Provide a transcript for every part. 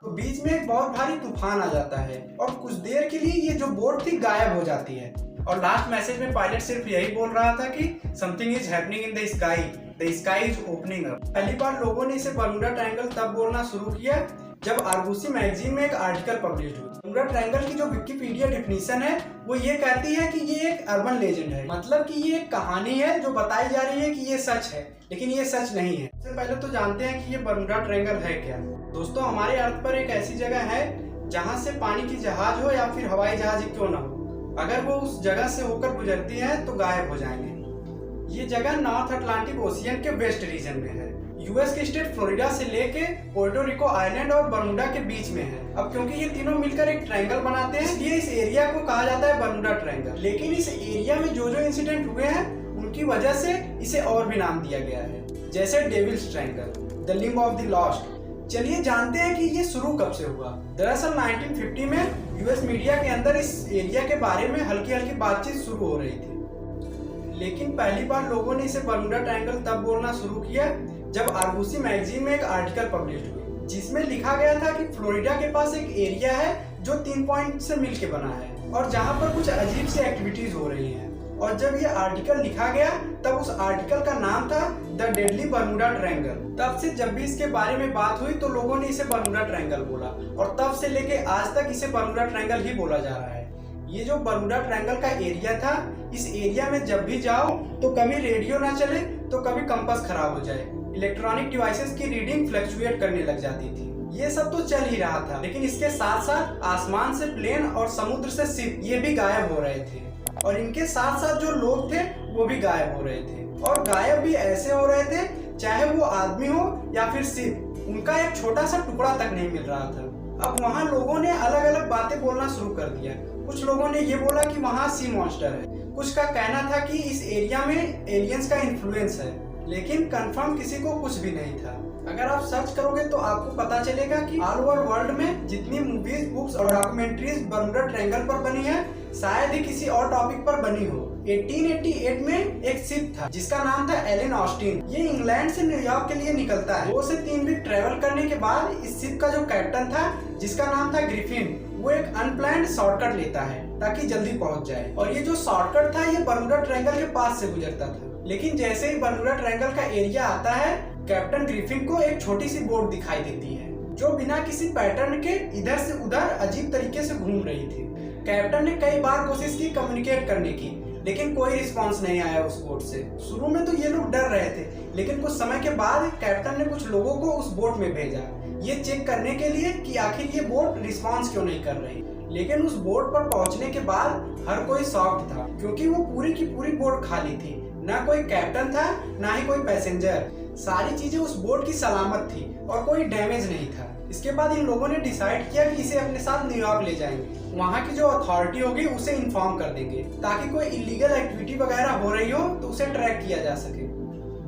तो बीच में एक बहुत भारी तूफान आ जाता है और कुछ देर के लिए ये जो बोट थी गायब हो जाती है। और लास्ट मैसेज में पायलट सिर्फ यही बोल रहा था कि something is happening in the sky is opening up. पहली बार लोगों ने इसे बर्मुडा ट्रायंगल तब बोलना शुरू किया जब आर्गुसी मैगजीन में एक आर्टिकल पब्लिश हुई। बर्मुडा ट्रायंगल की जो विकिपीडिया डिफिनीशन है वो ये कहती है कि ये एक अर्बन लेजेंड है, मतलब कि ये एक कहानी है जो बताई जा रही है कि ये सच है, लेकिन ये सच नहीं है। सबसे पहले तो जानते हैं कि ये बर्मुडा ट्रायंगल है क्या। दोस्तों, हमारे अर्थ पर एक ऐसी जगह है जहाँ से पानी की जहाज हो या फिर हवाई जहाज क्यों ना हो, अगर वो उस जगह से होकर गुजरती है तो गायब हो जाएंगे। ये जगह नॉर्थ अटलांटिक ओशियन के वेस्ट रीजन में है। यूएस के स्टेट फ्लोरिडा से लेके पोर्टो रिको आइलैंड और बर्मुडा के बीच में है। अब क्योंकि ये तीनों मिलकर एक ट्रायंगल बनाते हैं, इसलिए इस एरिया को कहा जाता है बर्मुडा ट्रायंगल। लेकिन इस एरिया में जो जो इंसिडेंट हुए हैं उनकी वजह से इसे और भी नाम दिया गया है, जैसे devil's triangle, the limb of the lost. चलिए जानते हैं कि ये शुरू कब से हुआ। दरअसल 1950 में यूएस मीडिया के अंदर इस एरिया के बारे में हल्की हल्की बातचीत शुरू हो रही थी, लेकिन पहली बार लोगों ने इसे बर्मुडा ट्रायंगल तब बोलना शुरू किया जब आर्गुसी मैगजीन में एक आर्टिकल पब्लिश हुई, जिसमें लिखा गया था कि फ्लोरिडा के पास एक एरिया है जो 3 पॉइंट से मिलके बना है और जहां पर कुछ अजीब सी एक्टिविटीज हो रही हैं। और जब ये आर्टिकल लिखा गया तब उस आर्टिकल का नाम था द डेडली बर्मुडा ट्रायंगल। तब से जब भी इसके बारे में बात हुई तो लोगों ने इसे बर्मुडा ट्रायंगल बोला और तब से लेके आज तक इसे बर्मुडा ट्रायंगल ही बोला जा रहा है। ये जो बर्मुडा ट्रायंगल का एरिया था, इस एरिया में जब भी जाओ तो कभी रेडियो ना चले तो कभी कंपास खराब हो जाए, इलेक्ट्रॉनिक डिवाइसेस की रीडिंग फ्लक्चुएट करने लग जाती थी। ये सब तो चल ही रहा था, लेकिन इसके साथ साथ आसमान से प्लेन और समुद्र से शिप ये भी गायब हो रहे थे और इनके साथ साथ जो लोग थे वो भी गायब हो रहे थे। और गायब भी ऐसे हो रहे थे चाहे वो आदमी हो या फिर शिप, उनका एक छोटा सा टुकड़ा तक नहीं मिल रहा था। अब वहाँ लोगों ने अलग अलग बातें बोलना शुरू कर दिया। कुछ लोगों ने ये बोला कि वहाँ सी मॉन्स्टर है, कुछ का कहना था कि इस एरिया में एलियंस का इन्फ्लुएंस है, लेकिन कंफर्म किसी को कुछ भी नहीं था। अगर आप सर्च करोगे तो आपको पता चलेगा कि ऑल ओवर वर्ल्ड में जितनी मूवीज, बुक्स और डॉक्यूमेंट्रीज बर्मुडा ट्रायंगल पर बनी है, शायद ही किसी और टॉपिक पर बनी हो। 1888 में एक शिप था जिसका नाम था एलन ऑस्टिन। ये इंग्लैंड से न्यूयॉर्क के लिए निकलता है। 2 से 3 वीक ट्रेवल करने के बाद इस शिप का जो कैप्टन था, जिसका नाम था ग्रिफिन, वो एक अनप्लान्ड शॉर्टकट लेता है ताकि जल्दी पहुंच जाए। और ये जो शॉर्टकट था ये बर्मुडा ट्रायंगल के पास से गुजरता था। लेकिन जैसे ही बर्मुडा ट्रायंगल का एरिया आता है, कैप्टन ग्रिफिन को एक छोटी सी बोट दिखाई देती है जो बिना किसी पैटर्न के इधर से उधर अजीब तरीके से घूम रही थी। कैप्टन ने कई बार कोशिश की कम्युनिकेट करने की, लेकिन कोई रिस्पांस नहीं आया उस बोट से। शुरू में तो ये लोग डर रहे थे, लेकिन कुछ समय के बाद कैप्टन ने कुछ लोगों को उस बोट में भेजा ये चेक करने के लिए कि आखिर ये बोट रिस्पांस क्यों नहीं कर रही। लेकिन उस बोट पर पहुंचने के बाद हर कोई शॉक्ड था, क्योंकि वो पूरी की पूरी बोट खाली थी। ना कोई कैप्टन था, ना ही कोई पैसेंजर। सारी चीजें उस बोट की सलामत थी और कोई डैमेज नहीं था। इसके बाद इन लोगों ने डिसाइड किया कि इसे अपने साथ न्यूयॉर्क ले जाएंगे। वहाँ की जो अथॉरिटी होगी उसे इन्फॉर्म कर देंगे ताकि कोई इलीगल एक्टिविटी वगैरह हो रही हो तो उसे ट्रैक किया जा सके।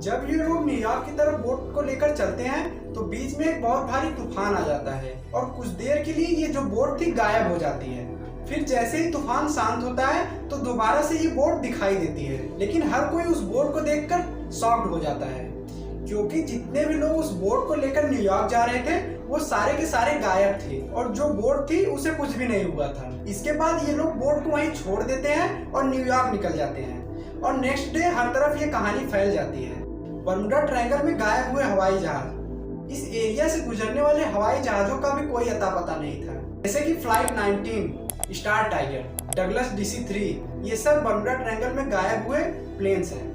जब ये लोग न्यूयॉर्क की तरफ बोट को लेकर चलते हैं तो बीच में एक बहुत भारी तूफान आ जाता है और कुछ देर के लिए ये जो बोट थी गायब हो जाती है। फिर जैसे ही तूफान शांत होता है तो दोबारा से ये बोट दिखाई देती है, लेकिन हर कोई उस बोट को देखकर शॉक्ड हो जाता है, क्योंकि जितने भी लोग उस बोट को लेकर न्यूयॉर्क जा रहे थे वो सारे के सारे गायब थे और जो बोट थी उसे कुछ भी नहीं हुआ था। इसके बाद ये लोग बोट को वहीं छोड़ देते हैं और न्यूयॉर्क निकल जाते हैं और नेक्स्ट डे हर तरफ ये कहानी फैल जाती है। बर्मुडा ट्रायंगल में गायब हुए हवाई जहाज, इस एरिया से गुजरने वाले हवाई जहाजों का भी कोई अता पता नहीं था, जैसे कि flight 19, star tiger, Douglas DC-3, ये सब बर्मुडा ट्रायंगल में गायब हुए प्लेन्स हैं।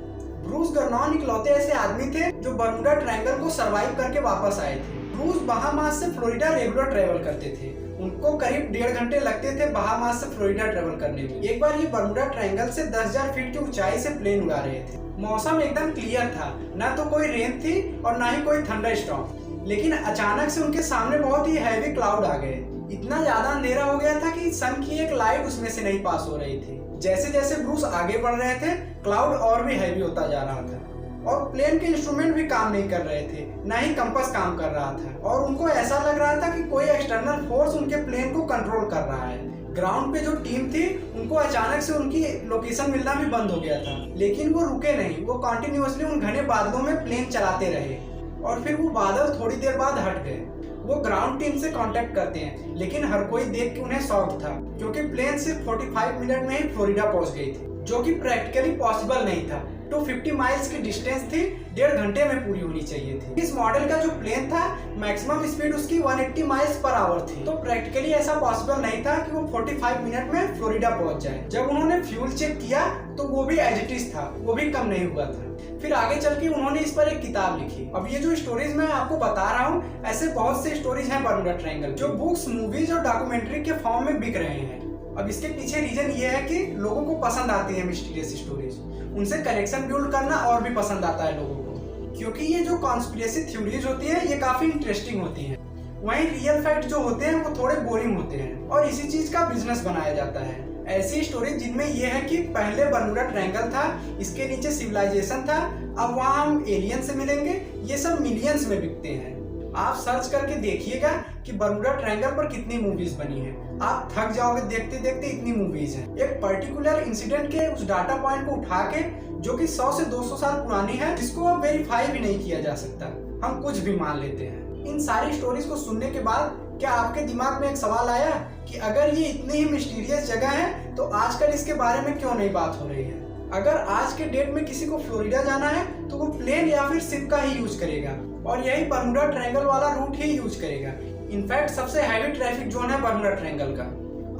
ब्रूस गर्नॉन इकलौते ऐसे आदमी थे जो बर्मुडा ट्रायंगल को सरवाइव करके वापस आए थे। ब्रूस बहामास से फ्लोरिडा रेगुलर ट्रेवल करते थे। उनको करीब 1.5 घंटे लगते थे बहामास से फ्लोरिडा ट्रेवल करने में। एक बार ये बर्मुडा ट्रायंगल से 10,000 फीट की ऊंचाई से प्लेन उड़ा रहे थे। मौसम एकदम क्लियर था, ना तो कोई रेन थी और ना ही कोई थंडरस्टॉर्म। लेकिन अचानक से उनके सामने बहुत ही हैवी क्लाउड आ गए। इतना ज्यादा अंधेरा हो गया था कि सन की एक लाइट उसमें से नहीं पास हो रही थी। जैसे जैसे ब्रूस आगे बढ़ रहे थे क्लाउड और भी हैवी होता जा रहा था और प्लेन के इंस्ट्रूमेंट भी काम नहीं कर रहे थे, ना ही कंपास काम कर रहा था और उनको ऐसा लग रहा था कि कोई एक्सटर्नल फोर्स उनके प्लेन को कंट्रोल कर रहा है। ग्राउंड पे जो टीम थी उनको अचानक से उनकी लोकेशन मिलना भी बंद हो गया था, लेकिन वो रुके नहीं। वो कंटिन्यूअसली उन घने बादलों में प्लेन चलाते रहे और फिर वो बादल थोड़ी देर बाद हट गए वो ग्राउंड टीम से कांटेक्ट करते हैं, लेकिन हर कोई देख के उन्हें शॉक था क्योंकि प्लेन सिर्फ 45 मिनट में ही फ्लोरिडा पहुंच गई थी, जो कि प्रैक्टिकली पॉसिबल नहीं था। 250 माइल्स की डिस्टेंस थी, 1.5 घंटे में पूरी होनी चाहिए थी। इस मॉडल का जो प्लेन था मैक्सिमम स्पीड उसकी 180 माइल्स पर आवर थी, तो प्रैक्टिकली ऐसा पॉसिबल नहीं था कि वो 45 मिनट में फ्लोरिडा पहुंच जाए। जब उन्होंने फ्यूल चेक किया तो वो भी एज इट इज था, वो भी कम नहीं हुआ था। फिर आगे चल के उन्होंने इस पर एक किताब लिखी। अब ये जो स्टोरीज मैं आपको बता रहा हूँ, ऐसे बहुत से स्टोरीज हैं बर्मुडा ट्रायंगल जो बुक्स, मूवीज और डॉक्यूमेंट्री के फॉर्म में बिक रहे हैं। अब इसके पीछे रीजन ये है कि लोगों को पसंद आती है मिस्टीरियस स्टोरीज, उनसे कलेक्शन बिल्ड करना और भी पसंद आता है लोगों को, क्योंकि ये जो कॉन्स्पिरेसी थ्योरीज होती है ये काफी इंटरेस्टिंग होती हैं। वहीं रियल फैक्ट जो होते हैं वो थोड़े बोरिंग होते हैं और इसी चीज का बिजनेस बनाया जाता है। ऐसी स्टोरीज जिनमें ये है कि पहले बर्मुडा ट्रायंगल था, इसके नीचे सिविलाइजेशन था, अब वहाँ हम एलियन से मिलेंगे, ये सब मिलियंस में बिकते हैं। आप सर्च करके देखिएगा कि बर्मुडा ट्रायंगल पर कितनी मूवीज बनी है, आप थक जाओगे देखते देखते, इतनी मूवीज हैं। एक पर्टिकुलर इंसिडेंट के उस डाटा पॉइंट को उठा के, जो कि 100 से 200 साल पुरानी है, जिसको अब वेरीफाई भी नहीं किया जा सकता, हम कुछ भी मान लेते हैं। इन सारी स्टोरीज को सुनने के बाद क्या आपके दिमाग में एक सवाल आया कि अगर ये इतनी ही मिस्टीरियस जगह है तो आजकल इसके बारे में क्यों नहीं बात हो रही है? अगर आज के डेट में किसी को फ्लोरिडा जाना है तो वो प्लेन या फिर शिप का ही यूज करेगा और यही बर्मुडा ट्रायंगल वाला रूट ही यूज करेगा। इनफैक्ट सबसे हैवी ट्रैफिक जोन है बर्मुडा ट्रायंगल का।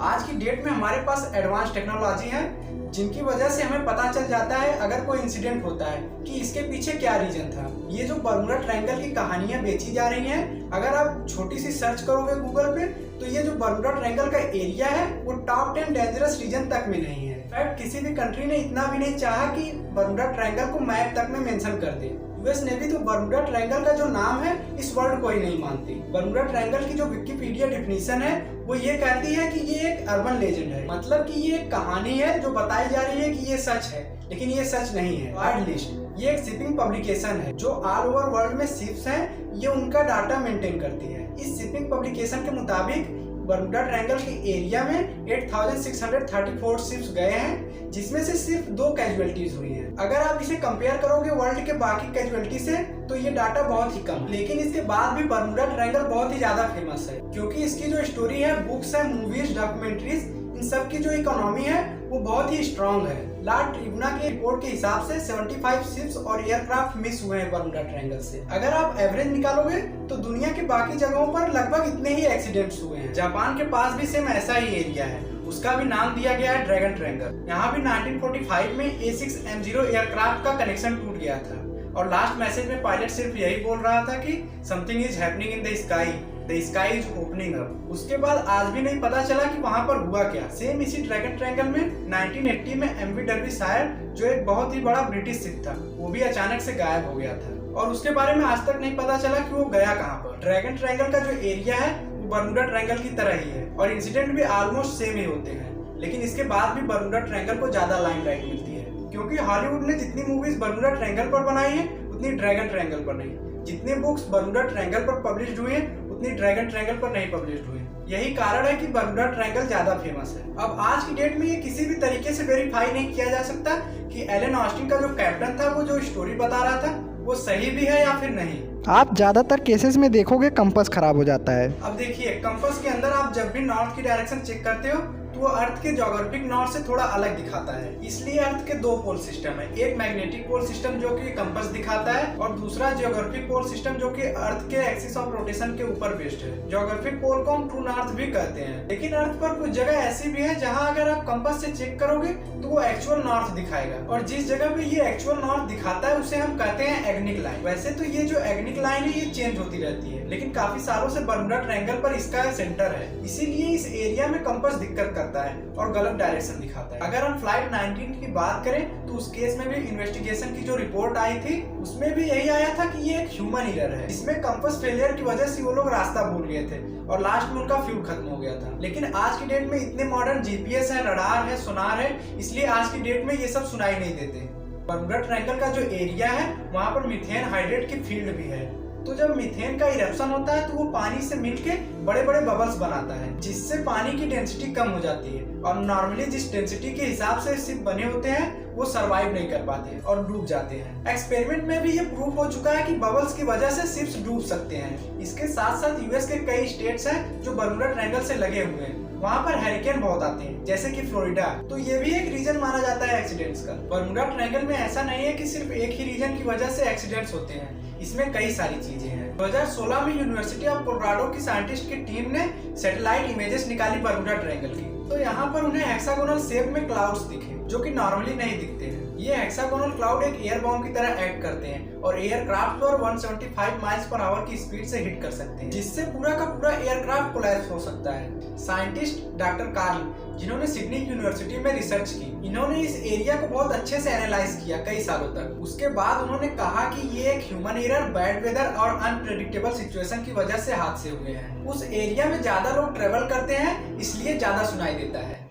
आज की डेट में हमारे पास एडवांस टेक्नोलॉजी है जिनकी वजह से हमें पता चल जाता है अगर कोई इंसिडेंट होता है कि इसके पीछे क्या रीजन था। ये जो बर्मुडा ट्रायंगल की कहानियां बेची जा रही हैं, अगर आप छोटी सी सर्च करोगे गूगल पे तो ये जो बर्मुडा ट्रायंगल का एरिया है वो टॉप 10 डेंजरस रीजन तक में नहीं है। इनफैक्ट किसी भी कंट्री ने इतना भी नहीं चाहा कि बर्मुडा ट्रायंगल को मैप तक में मेंशन कर दे। यूएस नेवी तो बर्मुडा ट्रायंगल का जो नाम है इस वर्ड को ही नहीं मानती। बर्मुडा ट्रायंगल की जो विकिपीडिया डेफिनेशन है वो ये कहती है कि ये एक अर्बन लेजेंड है, मतलब कि ये एक कहानी है जो बताई जा रही है कि ये सच है, लेकिन ये सच नहीं है। वार्ड लिस्ट ये एक शिपिंग पब्लिकेशन है जो ऑल ओवर वर्ल्ड में शिप्स हैं, ये उनका डाटा मेंटेन करती है। इस शिपिंग पब्लिकेशन के मुताबिक बर्मुडा ट्रायंगल के एरिया में 8634 शिप्स गए हैं, जिसमें से सिर्फ 2 कैजुअलिटीज हुई हैं। अगर आप इसे कंपेयर करोगे वर्ल्ड के बाकी कैजुअलिटी से तो ये डाटा बहुत ही कम, लेकिन इसके बाद भी बर्मुडा ट्रायंगल बहुत ही ज्यादा फेमस है क्योंकि इसकी जो स्टोरी है, बुक्स है, मूवीज, डॉक्यूमेंट्रीज, इन सब की जो इकोनॉमी है वो बहुत ही स्ट्रॉन्ग है। ला ट्रिब्यूना की रिपोर्ट के हिसाब से 75 शिप्स और एयरक्राफ्ट मिस हुए हैं बर्मुडा ट्रायंगल से। अगर आप एवरेज निकालोगे तो दुनिया के बाकी जगहों पर लगभग इतने ही एक्सीडेंट्स हुए हैं। जापान के पास भी सेम ऐसा ही एरिया है, उसका भी नाम दिया गया है ड्रैगन ट्रायंगल। यहाँ भी 1945 में A6M0 एयरक्राफ्ट का कनेक्शन टूट गया था और लास्ट मैसेज में पायलट सिर्फ यही बोल रहा था कि something is happening in the sky, the sky is opening up. उसके बाद आज भी नहीं पता चला कि वहां पर हुआ क्या। सेम इसी ड्रैगन ट्रायंगल में 1980 में MV डर्बीशायर, जो एक बहुत ही बड़ा ब्रिटिश शिप था, वो भी अचानक से गायब हो गया था और उसके बारे में आज तक नहीं पता चला कि वो गया कहाँ पर। ड्रैगन ट्रायंगल का जो एरिया है वो बर्मुडा ट्रायंगल की तरह ही है और इंसिडेंट भी ऑलमोस्ट सेम ही होते हैं, लेकिन इसके बाद भी बर्मुडा ट्रायंगल को ज्यादा लाइमलाइट मिलती है क्योंकि हॉलीवुड ने जितनी मूवीज बर्मुडा ट्रायंगल पर बनाई है उतनी ड्रैगन ट्रायंगल पर नहीं। जितनी बुक्स बर्मुडा ट्रायंगल पर पब्लिश हुई हैं उतनी ड्रैगन ट्रायंगल पर नहीं पब्लिश हुई। यही कारण है कि बर्मुडा ट्रायंगल ज्यादा फेमस है। अब आज की डेट में ये किसी भी तरीके से वेरीफाई नहीं किया जा सकता कि एलन ऑस्टिन का जो कैप्टन था वो जो स्टोरी बता रहा था वो सही भी है या फिर नहीं। आप ज्यादातर केसेस में देखोगे कंपास खराब हो जाता है। अब देखिए, कंपास के अंदर आप जब भी नॉर्थ की डायरेक्शन चेक करते हो तो वो अर्थ के ज्योग्राफिक नॉर्थ से थोड़ा अलग दिखाता है। इसलिए अर्थ के 2 पोल सिस्टम है, एक मैग्नेटिक पोल सिस्टम जो कि कंपास दिखाता है और दूसरा ज्योग्राफिक पोल सिस्टम जो कि अर्थ के एक्सिस ऑफ रोटेशन के ऊपर बेस्ड है। ज्योग्राफिक पोल को हम ट्रू नॉर्थ भी कहते हैं, लेकिन अर्थ पर कुछ जगह ऐसी भी है जहाँ अगर आप कंपास से चेक करोगे तो वो एक्चुअल नॉर्थ दिखाएगा और जिस जगह पे ये एक्चुअल नॉर्थ दिखाता है उसे हम कहते हैं एग्निक लाइन। वैसे तो ये जो एग्निक लाइन है ये चेंज होती रहती है, लेकिन काफी सालों से बर्मुडा ट्रायंगल पर इसका सेंटर है, इसीलिए इस एरिया में कंपास दिक्कत करता है और गलत डायरेक्शन दिखाता है। अगर हम फ्लाइट 19 की बात करें तो उस केस में भी इन्वेस्टिगेशन की जो रिपोर्ट आई थी उसमें भी यही आया था कि ये एक ह्यूमन एरर है। इसमें कंपास फेलियर की वजह से वो लोग रास्ता भूल गए थे और लास्ट में उनका फ्यूल खत्म हो गया था। लेकिन आज की डेट में इतने मॉडर्न GPS है, रडार है, सोनार है, इसलिए आज की डेट में ये सब सुनाई नहीं देते। बर्मुडा ट्रायंगल का जो एरिया है वहाँ पर मीथेन हाइड्रेट की फील्ड भी है, तो जब मीथेन का इरप्शन होता है तो वो पानी से मिलके बड़े बड़े बबल्स बनाता है, जिससे पानी की डेंसिटी कम हो जाती है और नॉर्मली जिस डेंसिटी के हिसाब से शिप बने होते हैं वो सरवाइव नहीं कर पाते और डूब जाते हैं। एक्सपेरिमेंट में भी ये प्रूफ हो चुका है कि बबल्स की वजह से शिप्स डूब सकते हैं। इसके साथ साथ यूएस के कई स्टेट्स हैं जो बर्मुडा ट्रायंगल से लगे हुए हैं, वहाँ पर हैरिकेन बहुत आते हैं, जैसे कि फ्लोरिडा। तो ये भी एक रीजन माना जाता है एक्सीडेंट्स का। बर्मुडा ट्रायंगल में ऐसा नहीं है कि सिर्फ एक ही रीजन की वजह से एक्सीडेंट्स होते हैं, इसमें कई सारी चीजें हैं। 2016 में यूनिवर्सिटी ऑफ कोलोराडो की साइंटिस्ट की टीम ने सैटेलाइट इमेजेस निकाली बर्मुडा ट्रायंगल की, तो यहाँ पर उन्हें हेक्सागोनल शेप में क्लाउड्स दिखे जो कि नॉर्मली नहीं दिखते हैं। ये हेक्सागोनल क्लाउड एक एयर बॉम्ब की तरह एक्ट करते हैं और एयरक्राफ्ट पर 175 माइल्स पर आवर की स्पीड से हिट कर सकते हैं, जिससे पूरा का पूरा एयरक्राफ्ट कोलैप्स हो सकता है। साइंटिस्ट डॉक्टर कार्ल, जिन्होंने सिडनी यूनिवर्सिटी में रिसर्च की, इन्होंने इस एरिया को बहुत अच्छे से एनालाइज किया कई सालों तक। उसके बाद उन्होंने कहा कि ये एक ह्यूमन एरर, बैड वेदर और अनप्रेडिक्टेबल सिचुएशन की वजह से हादसे हुए हैं। उस एरिया में ज्यादा लोग ट्रेवल करते हैं, इसलिए ज्यादा सुनाई देता है।